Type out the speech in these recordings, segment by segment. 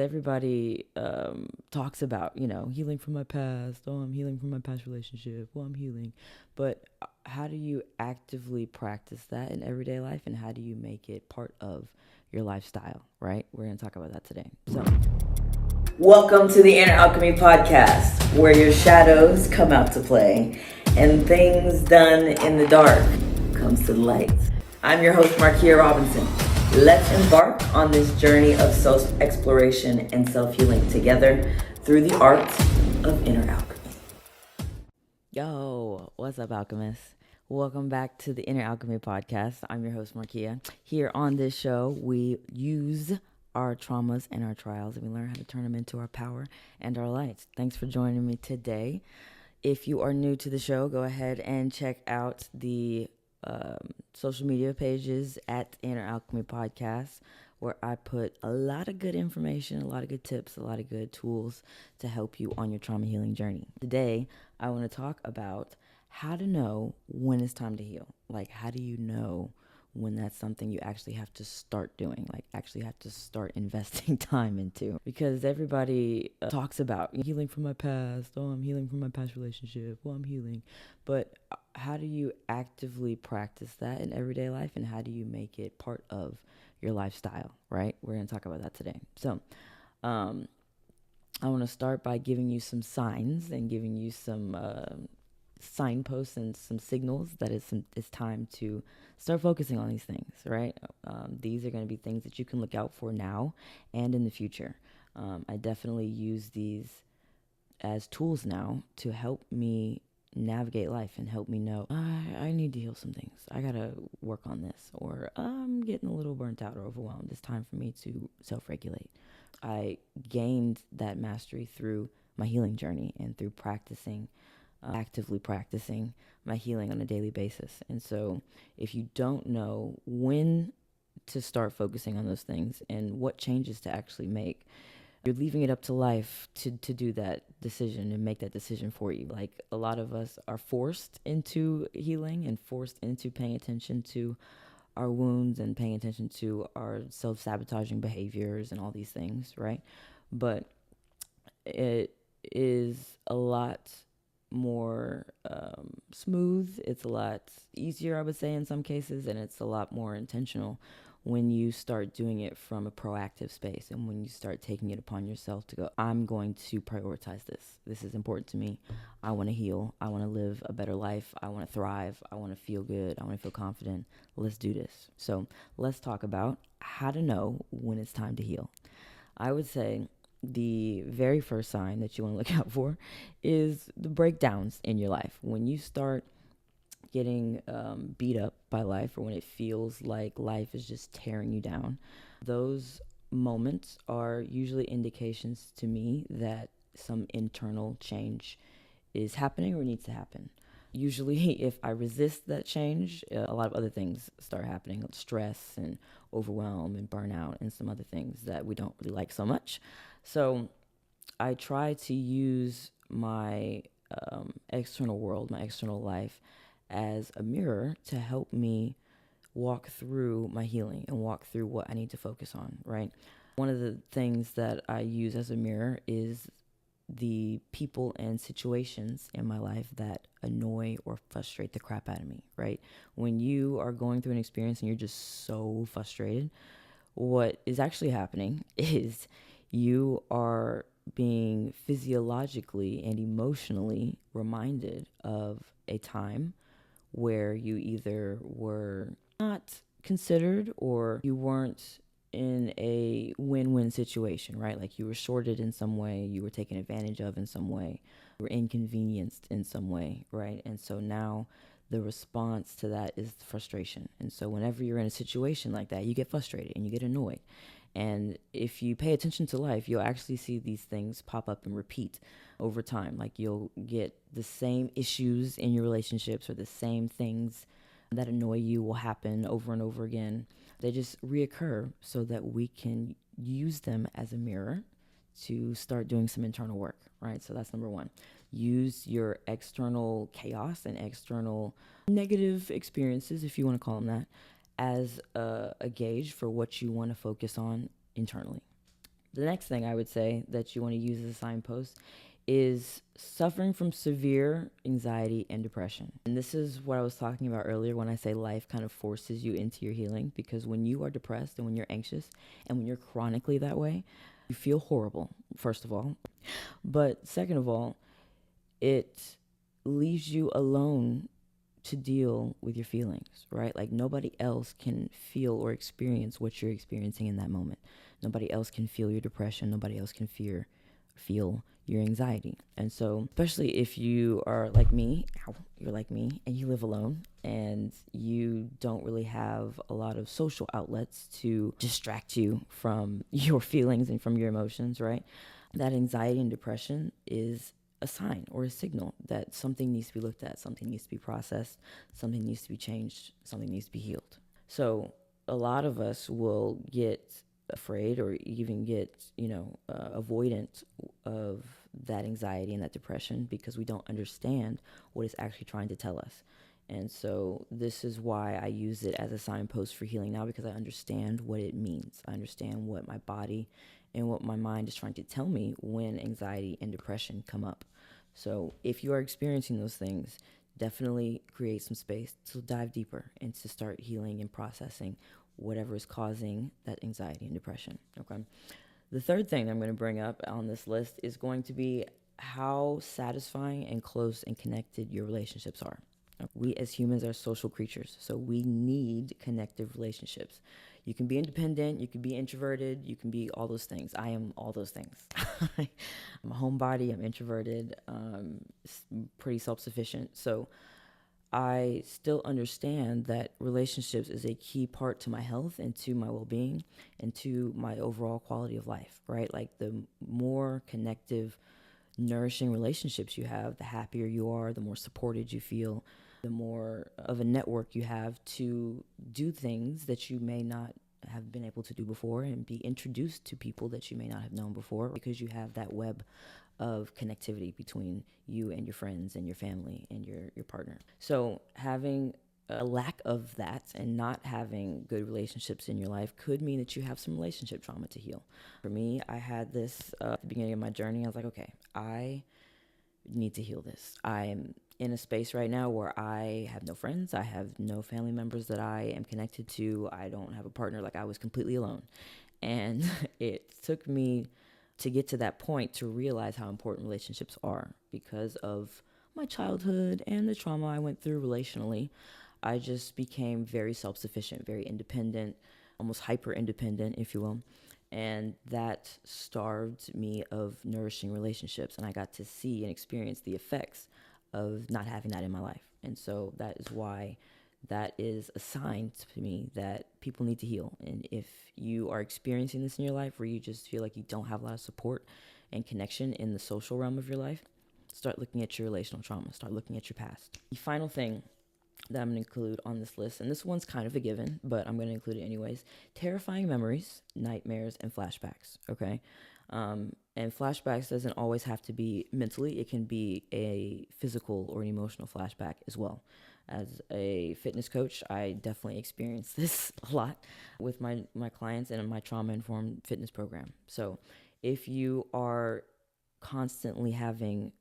Everybody talks about, healing from my past. Oh, I'm healing from my past relationship. Well, I'm healing. But how do you actively practice that in everyday life, and how do you make it part of your lifestyle, right? We're going to talk about that today. So, welcome to the Inner Alchemy podcast, where your shadows come out to play and things done in the dark comes to the light. I'm your host, Markia Robinson. Let's embark on this journey of self-exploration and self-healing together through the art of inner alchemy. Yo, what's up, alchemists? Welcome back to the Inner Alchemy podcast. I'm your host, Markia. Here on this show, we use our traumas and our trials, and we learn how to turn them into our power and our lights. Thanks for joining me today. If you are new to the show, go ahead and check out the social media pages at Inner Alchemy Podcast, where I put a lot of good information, a lot of good tips, a lot of good tools to help you on your trauma healing journey. Today, I want to talk about how to know when it's time to heal. Like, how do you know when that's something you actually have to start doing, like actually have to start investing time into? Because everybody talks about healing from my past. Oh, I'm healing from my past relationship. Well, I'm healing. But how do you actively practice that in everyday life, and how do you make it part of your lifestyle, right? We're going to talk about that today. So, I want to start by giving you some signs and giving you some signposts and some signals that it's time to start focusing on these things, right? These are going to be things that you can look out for now and in the future. I definitely use these as tools now to help me navigate life and help me know I need to heal some things. I got to work on this, or I'm getting a little burnt out or overwhelmed. It's time for me to self-regulate. I gained that mastery through my healing journey and through actively practicing my healing on a daily basis. And so if you don't know when to start focusing on those things and what changes to actually make, you're leaving it up to life to do that decision and make that decision for you. Like, a lot of us are forced into healing and forced into paying attention to our wounds and paying attention to our self-sabotaging behaviors and all these things, right? But it is a lot more smooth. It's a lot easier, I would say, in some cases, and it's a lot more intentional when you start doing it from a proactive space, and when you start taking it upon yourself to go, I'm going to prioritize this. This is important to me. I want to heal. I want to live a better life. I want to thrive. I want to feel good. I want to feel confident. Let's do this. So let's talk about how to know when it's time to heal. I would say the very first sign that you want to look out for is the breakdowns in your life. When you start getting beat up by life, or when it feels like life is just tearing you down, those moments are usually indications to me that some internal change is happening or needs to happen. Usually, if I resist that change, a lot of other things start happening: stress and overwhelm and burnout and some other things that we don't really like so much. So I try to use my external world, my external life, as a mirror to help me walk through my healing and walk through what I need to focus on, right? One of the things that I use as a mirror is the people and situations in my life that annoy or frustrate the crap out of me, right? When you are going through an experience and you're just so frustrated, what is actually happening is you are being physiologically and emotionally reminded of a time where you either were not considered or you weren't in a win-win situation, right? Like, you were shorted in some way, you were taken advantage of in some way, you were inconvenienced in some way, right? And so now the response to that is frustration. And so whenever you're in a situation like that, you get frustrated and you get annoyed. And if you pay attention to life, you'll actually see these things pop up and repeat over time. Like, you'll get the same issues in your relationships, or the same things that annoy you will happen over and over again. They just reoccur so that we can use them as a mirror to start doing some internal work, right? So that's number one. Use your external chaos and external negative experiences, if you want to call them that, as a gauge for what you want to focus on internally. The next thing I would say that you want to use as a signpost is suffering from severe anxiety and depression. And this is what I was talking about earlier when I say life kind of forces you into your healing, because when you are depressed and when you're anxious and when you're chronically that way, you feel horrible, first of all. But second of all, it leaves you alone to deal with your feelings, right? Like nobody else can feel or experience what you're experiencing in that moment. Nobody else can feel your depression. Nobody else can feel your anxiety. And so, especially if you are like me, you're like me, and you live alone and you don't really have a lot of social outlets to distract you from your feelings and from your emotions, right? That anxiety and depression is a sign or a signal that something needs to be looked at, something needs to be processed, something needs to be changed, something needs to be healed. So a lot of us will get afraid or even get, avoidant of that anxiety and that depression because we don't understand what it's actually trying to tell us. And so this is why I use it as a signpost for healing now, because I understand what it means. I understand what my body and what my mind is trying to tell me when anxiety and depression come up. So if you are experiencing those things, definitely create some space to dive deeper and to start healing and processing whatever is causing that anxiety and depression. Okay. The third thing I'm going to bring up on this list is going to be how satisfying and close and connected your relationships are. We as humans are social creatures, so we need connective relationships. You can be independent, you can be introverted, you can be all those things. I am all those things. I'm a homebody, I'm introverted, pretty self-sufficient. So I still understand that relationships is a key part to my health and to my well-being and to my overall quality of life, right? Like the more connective, nourishing relationships you have, the happier you are, the more supported you feel, the more of a network you have to do things that you may not have been able to do before and be introduced to people that you may not have known before, because you have that web of connectivity between you and your friends and your family and your partner. So having a lack of that and not having good relationships in your life could mean that you have some relationship trauma to heal. For me, I had this at the beginning of my journey. I was like, okay, I need to heal this. I'm in a space right now where I have no friends. I have no family members that I am connected to. I don't have a partner. Like, I was completely alone. And it took me to get to that point to realize how important relationships are because of my childhood and the trauma I went through relationally. I just became very self-sufficient, very independent, almost hyper-independent, if you will. And that starved me of nourishing relationships. And I got to see and experience the effects of not having that in my life. And so that is why that is a sign to me that people need to heal. And if you are experiencing this in your life where you just feel like you don't have a lot of support and connection in the social realm of your life, start looking at your relational trauma, start looking at your past. The final thing that I'm going to include on this list, and this one's kind of a given, but I'm going to include it anyways: terrifying memories, nightmares, and flashbacks. Okay. And flashbacks doesn't always have to be mentally. It can be a physical or an emotional flashback as well. As a fitness coach, I definitely experience this a lot with my clients and my trauma-informed fitness program. So if you are constantly having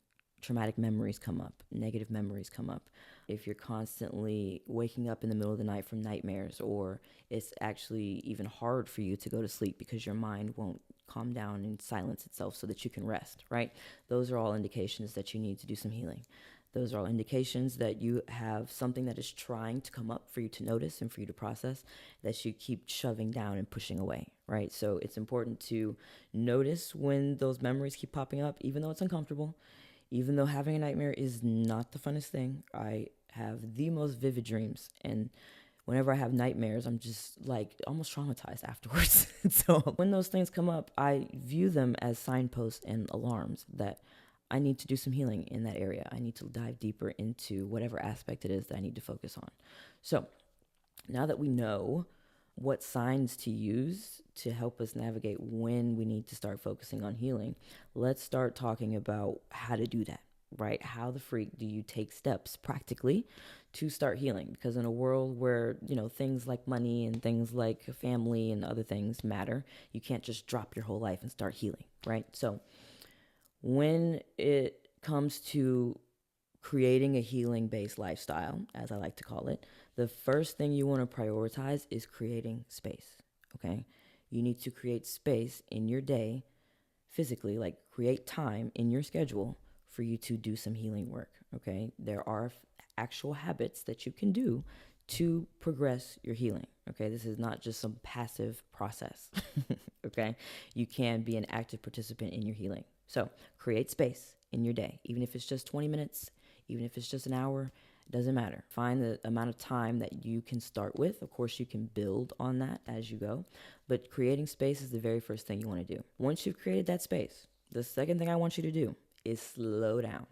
traumatic memories come up, negative memories come up, if you're constantly waking up in the middle of the night from nightmares, or it's actually even hard for you to go to sleep because your mind won't calm down and silence itself so that you can rest, right? Those are all indications that you need to do some healing. Those are all indications that you have something that is trying to come up for you to notice and for you to process that you keep shoving down and pushing away, right? So it's important to notice when those memories keep popping up, even though it's uncomfortable, even though having a nightmare is not the funnest thing. I have the most vivid dreams, and whenever I have nightmares, I'm just like almost traumatized afterwards. So when those things come up, I view them as signposts and alarms that I need to do some healing in that area. I need to dive deeper into whatever aspect it is that I need to focus on. So now that we know what signs to use to help us navigate when we need to start focusing on healing, let's start talking about how to do that. right? How the freak do you take steps practically to start healing? Because in a world where, things like money and things like family and other things matter, you can't just drop your whole life and start healing, right? So when it comes to creating a healing based lifestyle, as I like to call it, the first thing you want to prioritize is creating space. Okay. You need to create space in your day physically, like create time in your schedule for you to do some healing work. Okay. There are actual habits that you can do to progress your healing. Okay. This is not just some passive process. Okay. You can be an active participant in your healing. So create space in your day, even if it's just 20 minutes, even if it's just an hour, it doesn't matter. Find the amount of time that you can start with. Of course, you can build on that as you go, but creating space is the very first thing you want to do. Once you've created that space, the second thing I want you to do is slow down.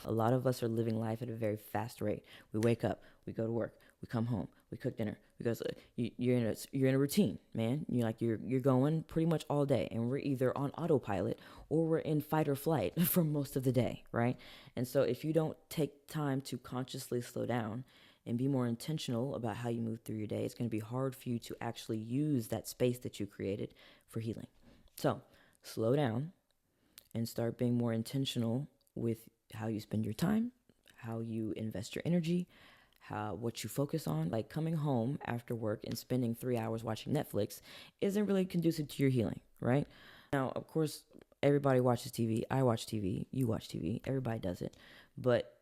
A lot of us are living life at a very fast rate. We wake up, we go to work, we come home, we cook dinner, because you're in a routine, man. You're going pretty much all day, and we're either on autopilot or we're in fight or flight for most of the day, right? And so if you don't take time to consciously slow down and be more intentional about how you move through your day, it's going to be hard for you to actually use that space that you created for healing. So slow down and start being more intentional with how you spend your time, how you invest your energy, what you focus on. Like coming home after work and spending 3 hours watching Netflix isn't really conducive to your healing, right? Now, of course, everybody watches TV. I watch TV. You watch TV. Everybody does it. But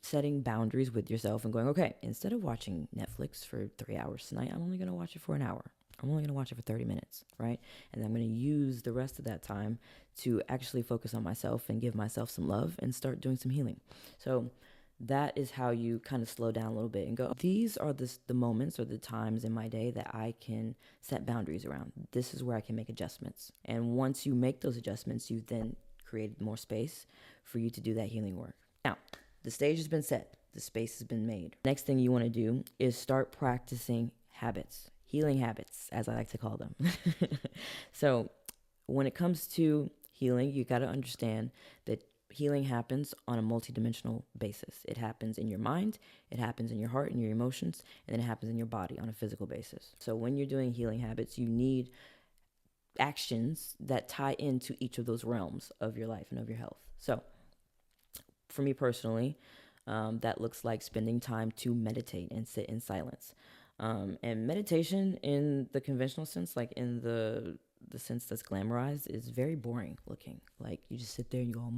setting boundaries with yourself and going, okay, instead of watching Netflix for 3 hours tonight, I'm only going to watch it for an hour. I'm only going to watch it for 30 minutes, right? And I'm going to use the rest of that time to actually focus on myself and give myself some love and start doing some healing. So that is how you kind of slow down a little bit and go, these are the moments or the times in my day that I can set boundaries around. This is where I can make adjustments. And once you make those adjustments, you then create more space for you to do that healing work. Now, the stage has been set. The space has been made. Next thing you want to do is start practicing habits. Healing habits, as I like to call them. So when it comes to healing, you got to understand that healing happens on a multidimensional basis. It happens in your mind, it happens in your heart and your emotions, and then it happens in your body on a physical basis. So when you're doing healing habits, you need actions that tie into each of those realms of your life and of your health. So for me personally, that looks like spending time to meditate and sit in silence. And meditation in the conventional sense, like in the sense that's glamorized, is very boring looking. Like you just sit there and you go,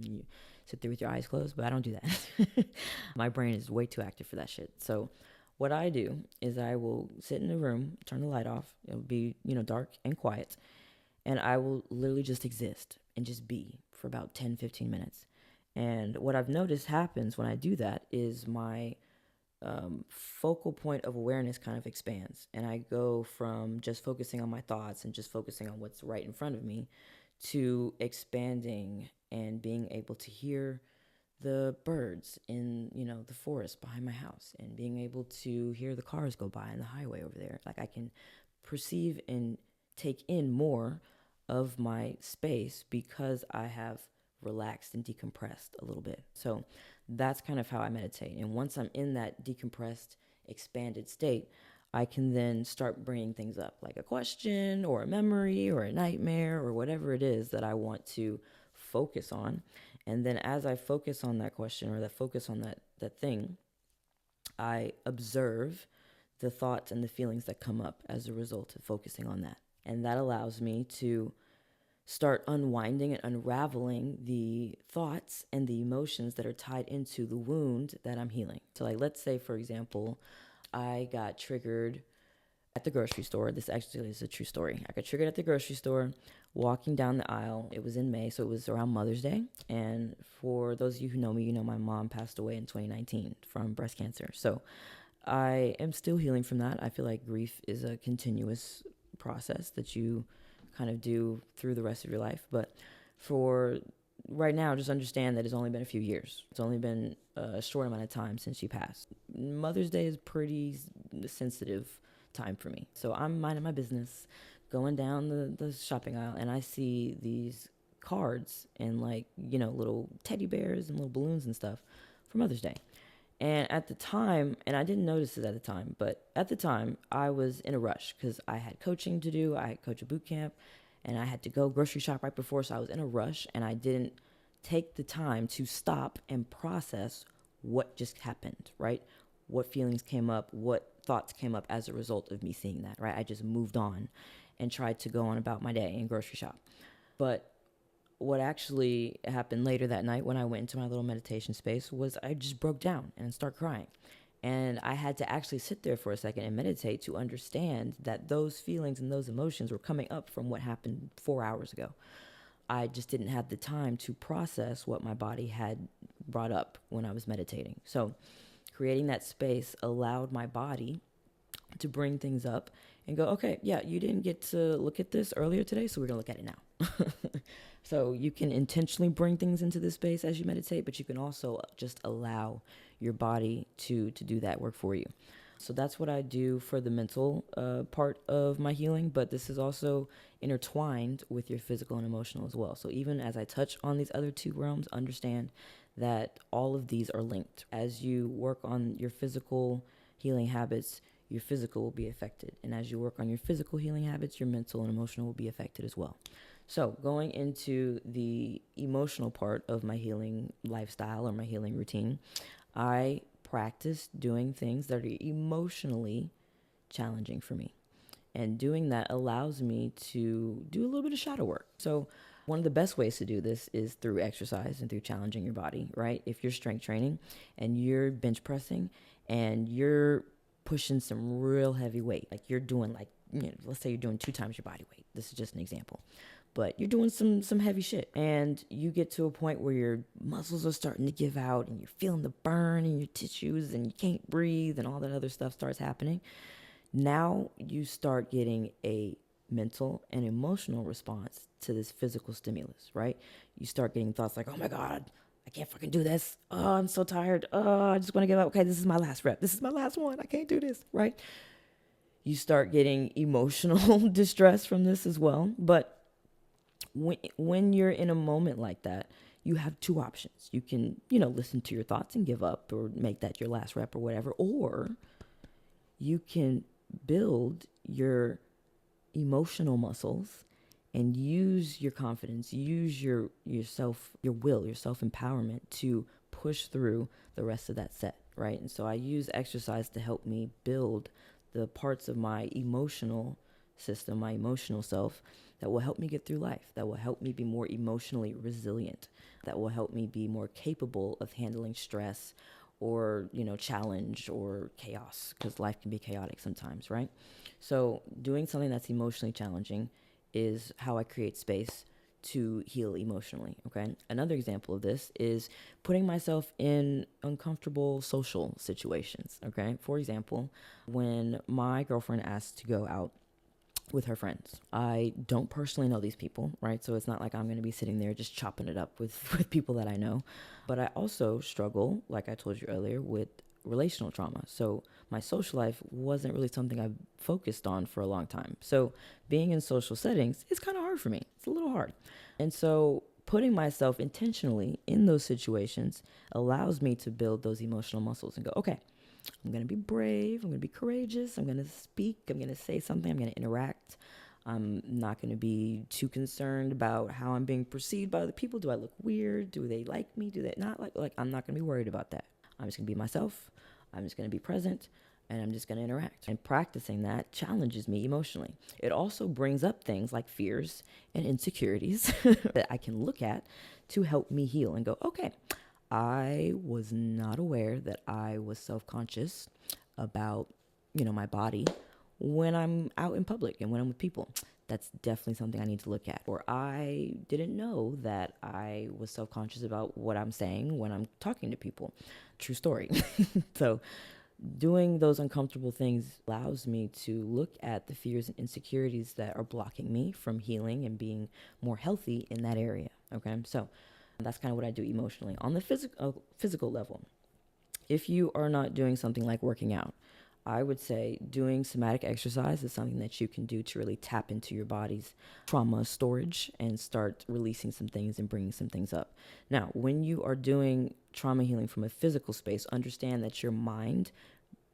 you sit there with your eyes closed, but I don't do that. My brain is way too active for that shit. So what I do is I will sit in a room, turn the light off. It'll be, dark and quiet. And I will literally just exist and just be for about 10, 15 minutes. And what I've noticed happens when I do that is my focal point of awareness kind of expands, and I go from just focusing on my thoughts and just focusing on what's right in front of me to expanding and being able to hear the birds in the forest behind my house, and being able to hear the cars go by on the highway over there. Like I can perceive and take in more of my space because I have relaxed and decompressed a little bit. So that's kind of how I meditate. And once I'm in that decompressed, expanded state, I can then start bringing things up, like a question or a memory or a nightmare or whatever it is that I want to focus on. And then as I focus on that question or that focus on that thing, I observe the thoughts and the feelings that come up as a result of focusing on that. And that allows me to start unwinding and unraveling the thoughts and the emotions that are tied into the wound that I'm healing. So like, let's say, for example, I got triggered at the grocery store. This actually is a true story. I got triggered at the grocery store, walking down the aisle. It was in May, so it was around Mother's Day. And for those of you who know me, my mom passed away in 2019 from breast cancer. So I am still healing from that. I feel like grief is a continuous process that you kind of do through the rest of your life. But for right now, just understand that it's only been a few years. It's only been a short amount of time since she passed. Mother's Day is pretty sensitive time for me. So I'm minding my business, going down the shopping aisle, and I see these cards and like, little teddy bears and little balloons and stuff for Mother's Day. And at the time, and I didn't notice it at the time, but at the time I was in a rush because I had coaching to do. I had coach a boot camp and I had to go grocery shop right before. So I was in a rush and I didn't take the time to stop and process what just happened, right? What feelings came up, what thoughts came up as a result of me seeing that, right? I just moved on and tried to go on about my day and grocery shop. But what actually happened later that night when I went into my little meditation space was I just broke down and started crying. And I had to actually sit there for a second and meditate to understand that those feelings and those emotions were coming up from what happened 4 hours ago. I just didn't have the time to process what my body had brought up when I was meditating. So creating that space allowed my body to bring things up and go, okay, yeah, you didn't get to look at this earlier today, so we're going to look at it now. So you can intentionally bring things into this space as you meditate, but you can also just allow your body to do that work for you. So that's what I do for the mental part of my healing, but this is also intertwined with your physical and emotional as well. So even as I touch on these other two realms, understand that all of these are linked. As you work on your physical healing habits, your physical will be affected. And as you work on your physical healing habits, your mental and emotional will be affected as well. So going into the emotional part of my healing lifestyle or my healing routine, I practice doing things that are emotionally challenging for me. And doing that allows me to do a little bit of shadow work. So one of the best ways to do this is through exercise and through challenging your body, right? If you're strength training and you're bench pressing and you're pushing some real heavy weight, like you're doing let's say you're doing 2 times your body weight. This is just an example. But you're doing some heavy shit and you get to a point where your muscles are starting to give out and you're feeling the burn in your tissues and you can't breathe and all that other stuff starts happening. Now you start getting a mental and emotional response to this physical stimulus, right? You start getting thoughts like, oh my God, I can't fucking do this. Oh, I'm so tired. Oh, I just want to give up. Okay, this is my last rep. This is my last one. I can't do this, right? You start getting emotional distress from this as well. But when you're in a moment like that, you have 2 options. You can, listen to your thoughts and give up or make that your last rep or whatever, or you can build your emotional muscles and use your confidence, use your will, your self-empowerment to push through the rest of that set, right? And so I use exercise to help me build the parts of my emotional system, my emotional self, that will help me get through life, that will help me be more emotionally resilient, that will help me be more capable of handling stress or, challenge or chaos, because life can be chaotic sometimes, right? So doing something that's emotionally challenging is how I create space to heal emotionally, okay? Another example of this is putting myself in uncomfortable social situations, okay? For example, when my girlfriend asked to go out with her friends. I don't personally know these people, right? So it's not like I'm going to be sitting there just chopping it up with people that I know. But I also struggle, like I told you earlier, with relational trauma. So my social life wasn't really something I've focused on for a long time. So being in social settings is kind of hard for me. It's a little hard. And so putting myself intentionally in those situations allows me to build those emotional muscles and go, okay, I'm going to be brave. I'm going to be courageous. I'm going to speak. I'm going to say something. I'm going to interact. I'm not going to be too concerned about how I'm being perceived by other people. Do I look weird? Do they like me? Do they not like I'm not going to be worried about that. I'm just going to be myself. I'm just going to be present and I'm just going to interact. And practicing that challenges me emotionally. It also brings up things like fears and insecurities that I can look at to help me heal and go, okay, I was not aware that I was self-conscious about, my body when I'm out in public and when I'm with people. That's definitely something I need to look at. Or I didn't know that I was self-conscious about what I'm saying when I'm talking to people. True story. So doing those uncomfortable things allows me to look at the fears and insecurities that are blocking me from healing and being more healthy in that area. Okay, so that's kind of what I do emotionally. On the physical level, if you are not doing something like working out, I would say doing somatic exercise is something that you can do to really tap into your body's trauma storage and start releasing some things and bringing some things up. Now, when you are doing trauma healing from a physical space, understand that your mind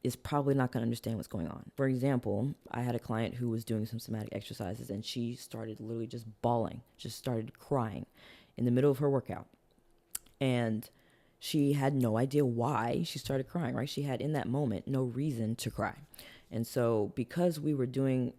is probably not going to understand what's going on. For example, I had a client who was doing some somatic exercises and she started literally just bawling, just started crying in the middle of her workout. And she had no idea why she started crying, right? She had in that moment no reason to cry. And so because we were doing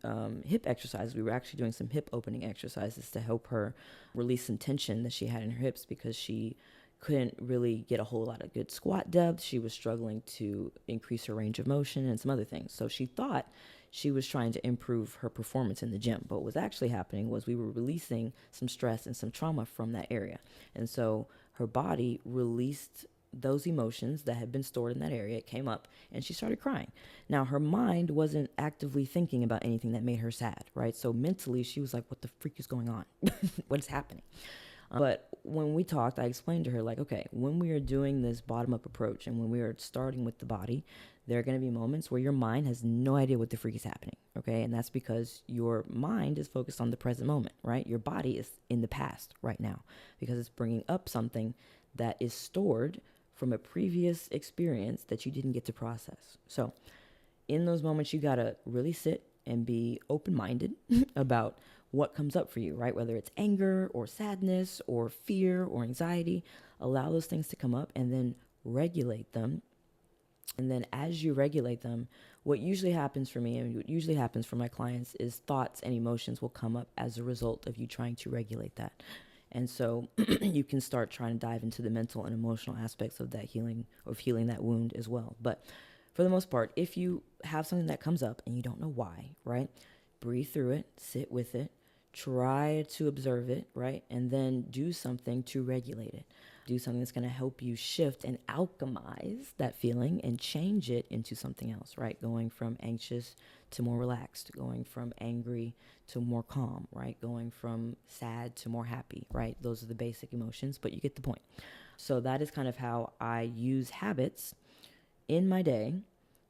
hip exercises, we were actually doing some hip opening exercises to help her release some tension that she had in her hips because she couldn't really get a whole lot of good squat depth. She was struggling to increase her range of motion and some other things. So she thought she was trying to improve her performance in the gym. But what was actually happening was we were releasing some stress and some trauma from that area. And so her body released those emotions that had been stored in that area. It came up and she started crying. Now, her mind wasn't actively thinking about anything that made her sad, right? So mentally, she was like, what the freak is going on? What is happening? But when we talked, I explained to her, like, okay, when we are doing this bottom-up approach and when we are starting with the body, there are going to be moments where your mind has no idea what the freak is happening, okay? And that's because your mind is focused on the present moment, right? Your body is in the past right now because it's bringing up something that is stored from a previous experience that you didn't get to process. So in those moments, you got to really sit and be open-minded about what comes up for you, right? Whether it's anger or sadness or fear or anxiety, allow those things to come up and then regulate them. And then as you regulate them, what usually happens for me and what usually happens for my clients is thoughts and emotions will come up as a result of you trying to regulate that. And so you can start trying to dive into the mental and emotional aspects of that healing, of healing that wound as well. But for the most part, if you have something that comes up and you don't know why, right? Breathe through it, sit with it, try to observe it, right? And then do something to regulate it. Do something that's going to help you shift and alchemize that feeling and change it into something else, right? Going from anxious to more relaxed, going from angry to more calm, right? Going from sad to more happy, right? Those are the basic emotions, but you get the point. So that is kind of how I use habits in my day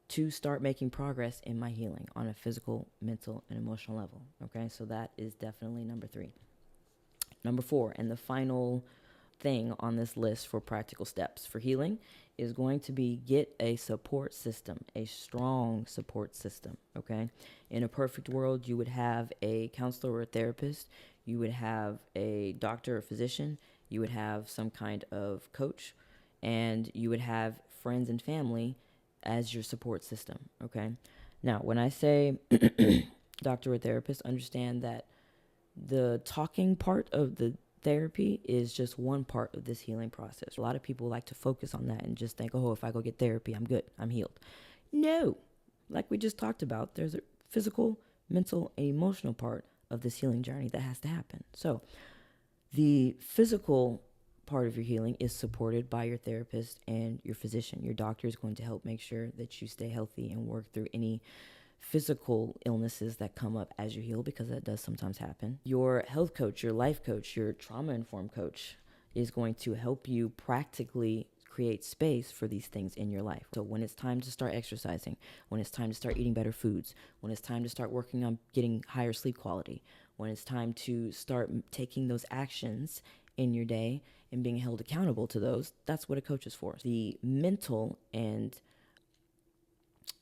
to start making progress in my healing on a physical, mental, and emotional level. Okay, so that is definitely number 3. Number 4, and the final thing on this list for practical steps for healing is going to be get a support system, a strong support system. Okay, in a perfect world, you would have a counselor or a therapist, you would have a doctor or physician, you would have some kind of coach, and you would have friends and family as your support system, okay? Now, when I say doctor or therapist, understand that the talking part of the therapy is just one part of this healing process. A lot of people like to focus on that and just think, oh, if I go get therapy, I'm good, I'm healed. No, like we just talked about, there's a physical, mental, and emotional part of this healing journey that has to happen. So the physical part of your healing is supported by your therapist and your physician. Your doctor is going to help make sure that you stay healthy and work through any physical illnesses that come up as you heal, because that does sometimes happen. Your health coach, your life coach, your trauma-informed coach is going to help you practically create space for these things in your life. So when it's time to start exercising, when it's time to start eating better foods, when it's time to start working on getting higher sleep quality, when it's time to start taking those actions in your day and being held accountable to those, that's what a coach is for. The mental and,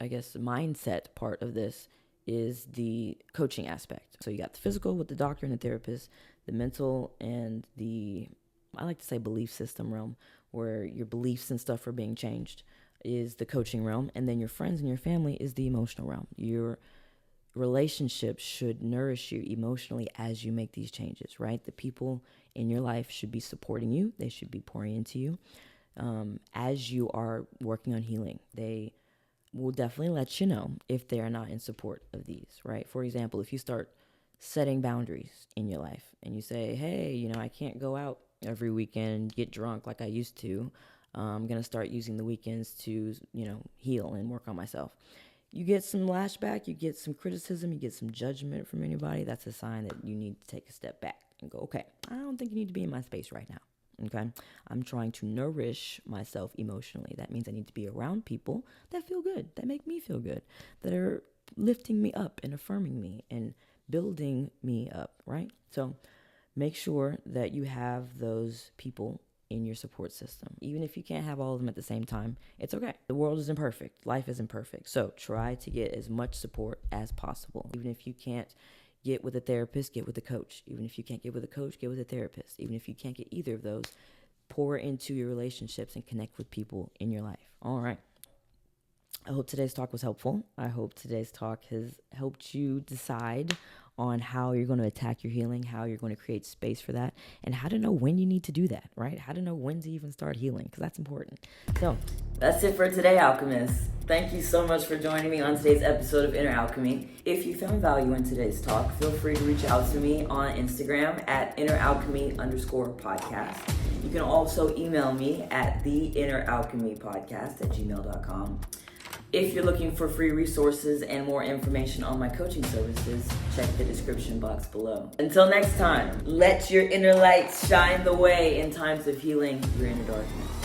I guess, mindset part of this is the coaching aspect. So you got the physical with the doctor and the therapist, the mental and the, I like to say, belief system realm, where your beliefs and stuff are being changed, is the coaching realm. And then your friends and your family is the emotional realm. Your relationships should nourish you emotionally as you make these changes, right? The people in your life should be supporting you. They should be pouring into you as you are working on healing. They will definitely let you know if they are not in support of these, right? For example, if you start setting boundaries in your life and you say, hey, I can't go out every weekend and get drunk like I used to. I'm going to start using the weekends to, heal and work on myself. You get some lashback, you get some criticism, you get some judgment from anybody. That's a sign that you need to take a step back and go, okay, I don't think you need to be in my space right now. Okay. I'm trying to nourish myself emotionally. That means I need to be around people that feel good, that make me feel good, that are lifting me up and affirming me and building me up, right? So make sure that you have those people in your support system. Even if you can't have all of them at the same time, it's okay. The world isn't perfect. Life isn't perfect. So try to get as much support as possible. Even if you can't get with a therapist, get with a coach. Even if you can't get with a coach, get with a therapist. Even if you can't get either of those, pour into your relationships and connect with people in your life. All right. I hope today's talk was helpful. I hope today's talk has helped you decide on how you're going to attack your healing, how you're going to create space for that, and how to know when you need to do that, right? How to know when to even start healing, because that's important. So that's it for today, alchemists. Thank you so much for joining me on today's episode of Inner Alchemy. If you found value in today's talk, feel free to reach out to me on Instagram at inneralchemy_podcast. You can also email me at theinneralchemypodcast@gmail.com. If you're looking for free resources and more information on my coaching services, check the description box below. Until next time, let your inner light shine the way in times of healing your inner darkness.